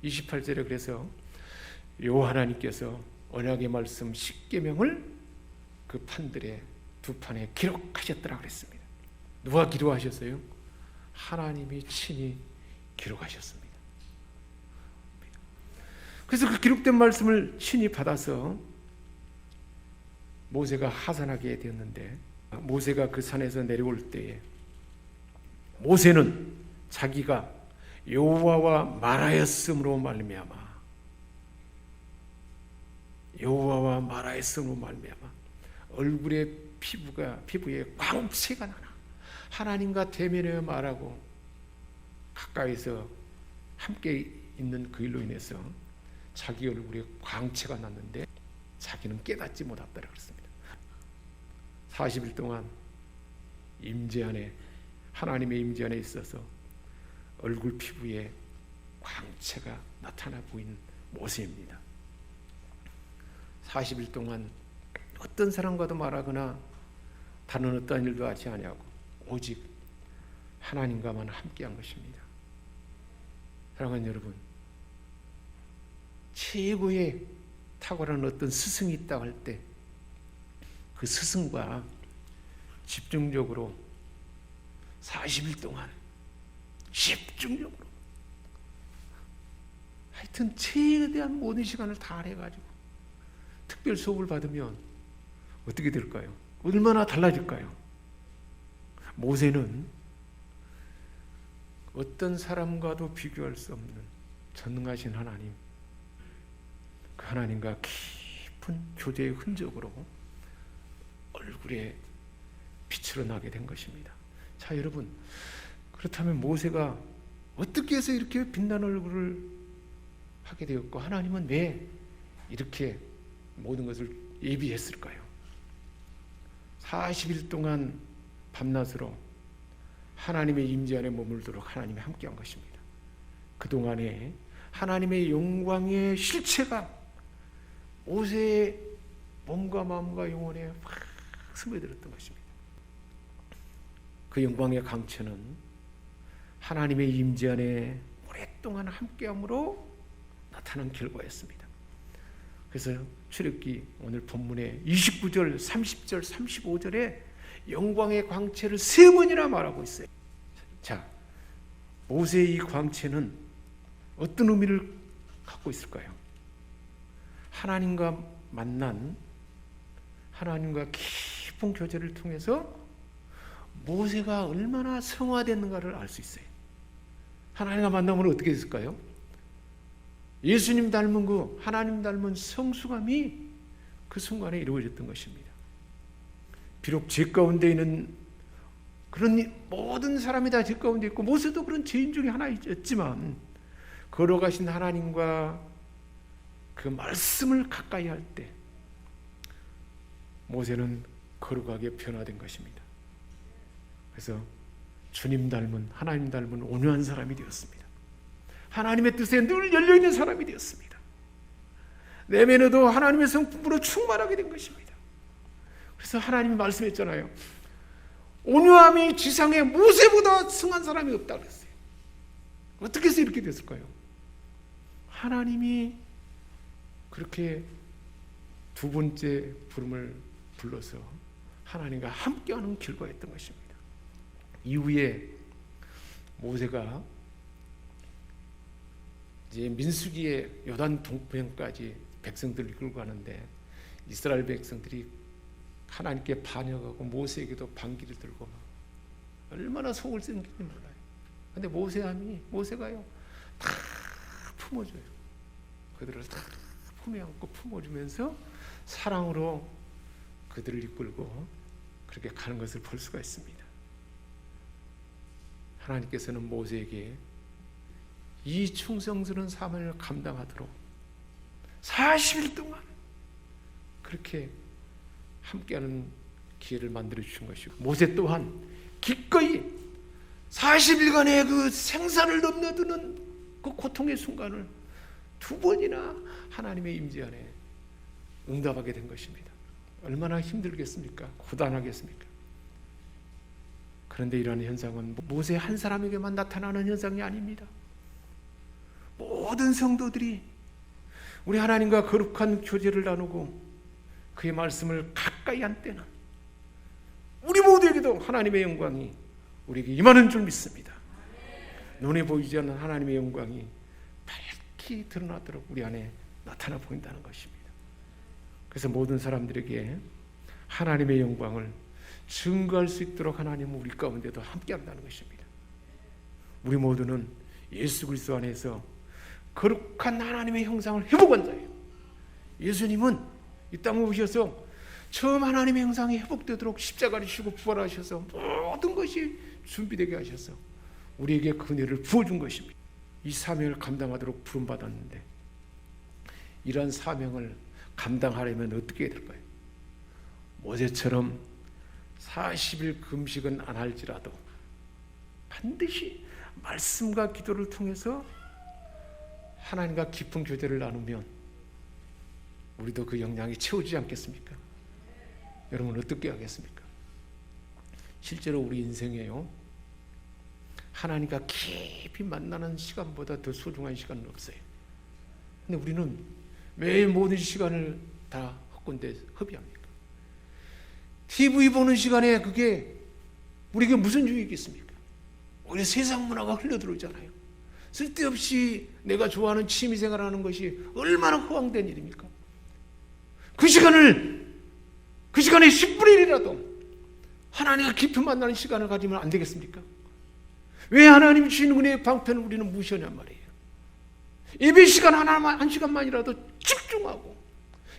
28절에 그래서 여호와 하나님께서 언약의 말씀 십계명을 그 판들의 두 판에 기록하셨더라 그랬습니다. 누가 기록하셨어요? 하나님이 친히 기록하셨습니다. 그래서 그 기록된 말씀을 친히 받아서 모세가 하산하게 되었는데, 모세가 그 산에서 내려올 때에 모세는 자기가 여호와와 말하였음으로 말미암아 얼굴에 피부에 광채가 나나 하나님과 대면하여 말하고 가까이서 함께 있는 그 일로 인해서 자기 얼굴에 광채가 났는데 자기는 깨닫지 못했다고 그랬습니다. 40일 동안 임재 안에, 하나님의 임재 안에 있어서 얼굴 피부에 광채가 나타나 보이는 모세입니다. 40일 동안 어떤 사람과도 말하거나 다른 어떤 일도 하지 아니하고 오직 하나님과만 함께한 것입니다. 사랑하는 여러분, 최고의 탁월한 어떤 스승이 있다고 할 때 그 스승과 집중적으로 40일 동안 집중적으로 하여튼 최대한 모든 시간을 다 해가지고 특별 수업을 받으면 어떻게 될까요? 얼마나 달라질까요? 모세는 어떤 사람과도 비교할 수 없는 전능하신 하나님, 그 하나님과 깊은 교제의 흔적으로 얼굴에 빛으로 나게 된 것입니다. 자, 여러분, 그렇다면 모세가 어떻게 해서 이렇게 빛나는 얼굴을 하게 되었고 하나님은 왜 이렇게 모든 것을 예비했을까요? 40일 동안 밤낮으로 하나님의 임재 안에 머물도록 하나님이 함께한 것입니다. 그동안에 하나님의 영광의 실체가 모세의 몸과 마음과 영혼에 확 스며들었던 것입니다. 그 영광의 강체는 하나님의 임재 안에 오랫동안 함께함으로 나타난 결과였습니다. 그래서 출애굽기 오늘 본문의 29절, 30절, 35절에 영광의 광채를 3번이나 말하고 있어요. 자, 모세의 이 광채는 어떤 의미를 갖고 있을까요? 하나님과 만난, 하나님과 깊은 교제를 통해서 모세가 얼마나 성화됐는가를 알 수 있어요. 하나님과 만나면 어떻게 됐을까요? 예수님 닮은 그 하나님 닮은 성숙함이 그 순간에 이루어졌던 것입니다. 비록 죄 가운데 있는 그런 모든 사람이 다 죄 가운데 있고 모세도 그런 죄인 중에 하나였지만 걸어가신 하나님과 그 말씀을 가까이 할 때 모세는 거룩하게 변화된 것입니다. 그래서 주님 닮은, 하나님 닮은 온유한 사람이 되었습니다. 하나님의 뜻에 늘 열려있는 사람이 되었습니다. 내면에도 하나님의 성품으로 충만하게 된 것입니다. 그래서 하나님이 말씀했잖아요. 온유함이 지상에 모세보다 승한 사람이 없다고 그랬어요. 어떻게 해서 이렇게 됐을까요? 하나님이 그렇게 두 번째 부름을 불러서 하나님과 함께하는 결과였던 것입니다. 이후에 모세가 이제 민수기의 요단 동편까지 백성들을 이끌고 가는데 이스라엘 백성들이 하나님께 반역하고 모세에게도 반기를 들고 얼마나 속을 썩는지 몰라요. 근데 모세가요 다 품어줘요. 그들을 다 품에 안고 품어주면서 사랑으로 그들을 이끌고 그렇게 가는 것을 볼 수가 있습니다. 하나님께서는 모세에게 이 충성스러운 사명을 감당하도록 40일 동안 그렇게 함께하는 기회를 만들어 주신 것이고 모세 또한 기꺼이 40일간의 그 생사를 넘나드는 그 고통의 순간을 2번이나 하나님의 임재 안에 응답하게 된 것입니다. 얼마나 힘들겠습니까? 고단하겠습니까? 그런데 이러한 현상은 모세 한 사람에게만 나타나는 현상이 아닙니다. 모든 성도들이 우리 하나님과 거룩한 교제를 나누고 그의 말씀을 가까이 한 때는 우리 모두에게도 하나님의 영광이 우리에게 임하는 줄 믿습니다. 눈에 보이지 않는 하나님의 영광이 밝히 드러나도록 우리 안에 나타나 보인다는 것입니다. 그래서 모든 사람들에게 하나님의 영광을 증거할 수 있도록 하나님은 우리 가운데도 함께한다는 것입니다. 우리 모두는 예수 그리스도 안에서 거룩한 하나님의 형상을 회복한 자예요. 예수님은 이 땅에 오셔서 처음 하나님의 형상이 회복되도록 십자가를 지시고 부활하셔서 모든 것이 준비되게 하셔서 우리에게 그 은혜를 부어준 것입니다. 이 사명을 감당하도록 부름받았는데 이러한 사명을 감당하려면 어떻게 해야 될까요? 모세처럼 40일 금식은 안 할지라도 반드시 말씀과 기도를 통해서 하나님과 깊은 교제를 나누면 우리도 그 영향이 채워지지 않겠습니까? 여러분 어떻게 하겠습니까? 실제로 우리 인생에요, 하나님과 깊이 만나는 시간보다 더 소중한 시간은 없어요. 근데 우리는 매일 모든 시간을 다 헛군데 허비합니까? TV 보는 시간에 그게 우리에게 무슨 유익이겠습니까? 오히려 세상 문화가 흘러들어오잖아요. 쓸데없이 내가 좋아하는 취미생활하는 것이 얼마나 허황된 일입니까? 그 시간에 10분의 1이라도 하나님과 깊이 만나는 시간을 가지면 안 되겠습니까? 왜 하나님이 주신 은혜의 방편을 우리는 무시하냔 말이에요. 예배 시간 한 시간만이라도 집중하고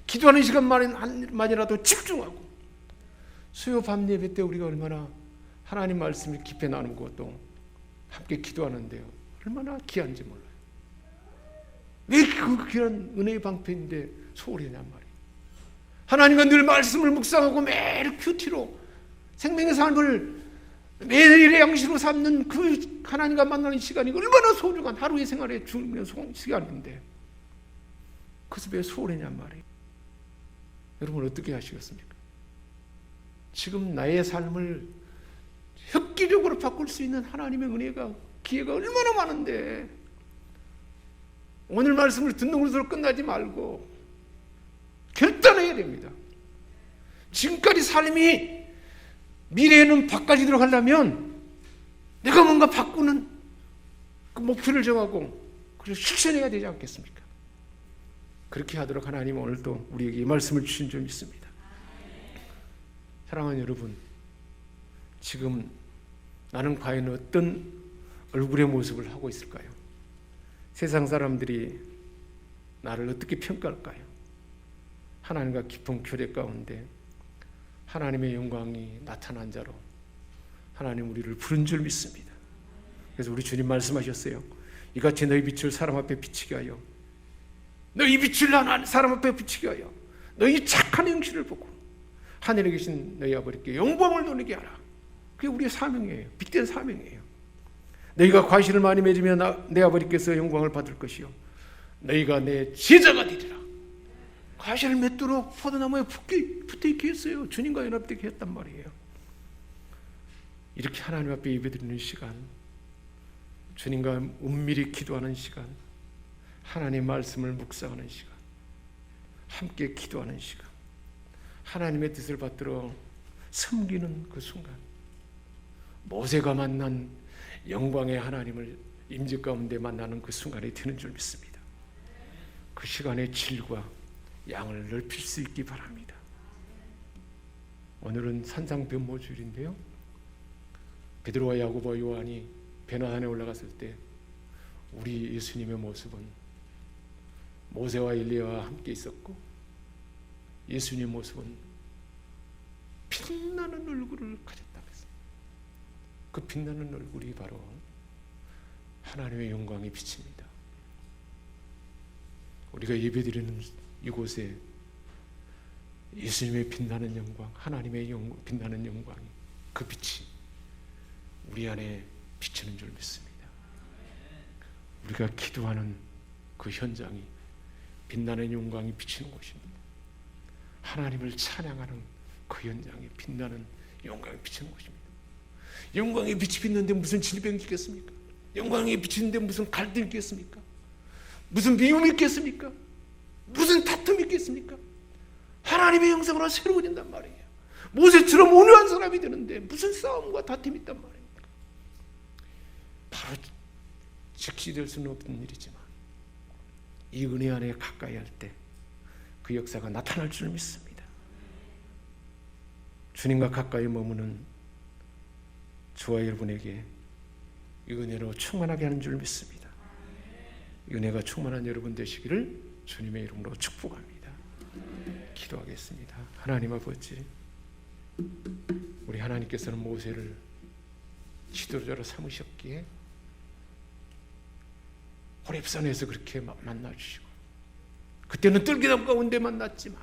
기도하는 시간만이라도 집중하고 수요 밤 예배 때 우리가 얼마나 하나님 말씀을 깊이 나누고 또 함께 기도하는데요, 얼마나 귀한지 몰라요. 왜 그 귀한 은혜의 방편인데 소홀히 하냔 말이에요. 하나님과 늘 말씀을 묵상하고 매일 큐티로 생명의 삶을 매일의 양식으로 삼는 그 하나님과 만나는 시간이 얼마나 소중한 하루의 생활의 중요한 시간인데 그것을 왜 소홀하냔 말이에요. 여러분 어떻게 하시겠습니까? 지금 나의 삶을 획기적으로 바꿀 수 있는 하나님의 은혜가 기회가 얼마나 많은데 오늘 말씀을 듣는 것으로 끝나지 말고 결단해야 됩니다. 지금까지 삶이 미래에는 바꿔지도록 하려면 내가 뭔가 바꾸는 그 목표를 정하고 그래서 실천해야 되지 않겠습니까? 그렇게 하도록 하나님은 오늘도 우리에게 이 말씀을 주신 줄 믿습니다. 사랑하는 여러분, 지금 나는 과연 어떤 얼굴의 모습을 하고 있을까요? 세상 사람들이 나를 어떻게 평가할까요? 하나님과 깊은 교제 가운데 하나님의 영광이 나타난 자로 하나님 우리를 부른 줄 믿습니다. 그래서 우리 주님 말씀하셨어요. 이같이 너희 빛을 사람 앞에 비치게 하여, 너희 빛을 사람 앞에 비치게 하여 너희 착한 행실을 보고 하늘에 계신 너희 아버지께 영광을 돌리게 하라. 그게 우리의 사명이에요. 빛된 사명이에요. 너희가 과실을 많이 맺으면 내 아버지께서 영광을 받을 것이요 너희가 내 제자가 되리라. 과실을 맺도록 포도나무에 붙어있게 했어요. 주님과 연합되게 했단 말이에요. 이렇게 하나님 앞에 예배드리는 시간, 주님과 은밀히 기도하는 시간, 하나님의 말씀을 묵상하는 시간, 함께 기도하는 시간, 하나님의 뜻을 받들어 섬기는 그 순간, 모세가 만난 영광의 하나님을 임재 가운데 만나는 그 순간이 되는 줄 믿습니다. 그 시간의 질과 양을 넓힐 수 있기 바랍니다. 오늘은 산상변모주일인데요, 베드로와 야고보와 요한이 베나산에 올라갔을 때 우리 예수님의 모습은 모세와 엘리야와 함께 있었고 예수님의 모습은 빛나는 얼굴을 가졌다고 했습니다. 그 빛나는 얼굴이 바로 하나님의 영광이 비칩니다. 우리가 예배드리는 이곳에 예수님의 빛나는 영광, 하나님의 빛나는 영광이, 그 빛이 우리 안에 비치는 줄 믿습니다. 우리가 기도하는 그 현장이 빛나는 영광이 비치는 곳입니다. 하나님을 찬양하는 그 현장이 빛나는 영광이 비치는 곳입니다. 영광의 빛이 빛는데 무슨 질병이 있겠습니까? 영광의 빛이 있는데 무슨 갈등이 있겠습니까? 무슨 미움이 있겠습니까? 무슨 다툼이 있겠습니까? 하나님의 형상으로 새로워진단 말이에요. 모세처럼 온유한 사람이 되는데 무슨 싸움과 다툼이 있단 말입니까? 바로 즉시될 수는 없는 일이지만 이 은혜 안에 가까이 할 때 그 역사가 나타날 줄 믿습니다. 주님과 가까이 머무는 저와 여러분에게 이 은혜로 충만하게 하는 줄 믿습니다. 은혜가 충만한 여러분 되시기를 주님의 이름으로 축복합니다. 기도하겠습니다. 하나님 아버지, 우리 하나님께서는 모세를 지도자로 삼으셨기에 호렙산에서 그렇게 만나주시고, 그때는 뜰기담 가운데 만났지만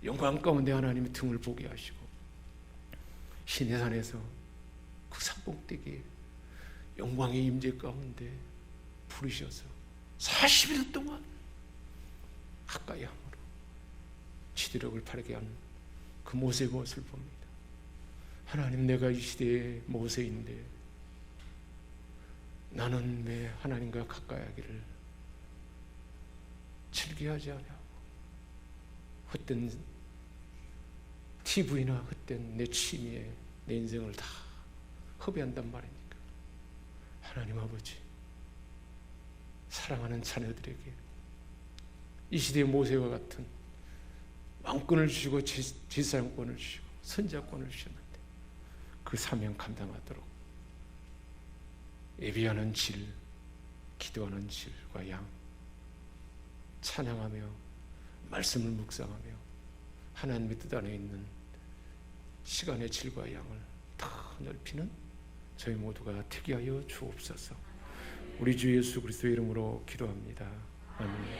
영광 가운데 하나님의 등을 보게 하시고, 시내산에서 그 산꼭대기에 영광의 임재 가운데 부르셔서 40일 동안 가까이 함으로 지도력을 바르게 하는 그 모세의 모습을 봅니다. 하나님, 내가 이 시대의 모세인데 나는 왜 하나님과 가까이 하기를 즐겨하지 않냐고, 헛된 TV나 헛된 내 취미에 내 인생을 다 허비한단 말입니까? 하나님 아버지, 사랑하는 자녀들에게 이 시대의 모세와 같은 왕권을 주시고 지사용권을 주시고 선자권을 주셨는데 그 사명 감당하도록 예비하는 질, 기도하는 질과 양, 찬양하며 말씀을 묵상하며 하나님의 뜻 안에 있는 시간의 질과 양을 더 넓히는 저희 모두가 되게 하여 주옵소서. 우리 주 예수 그리스도의 이름으로 기도합니다. 아멘.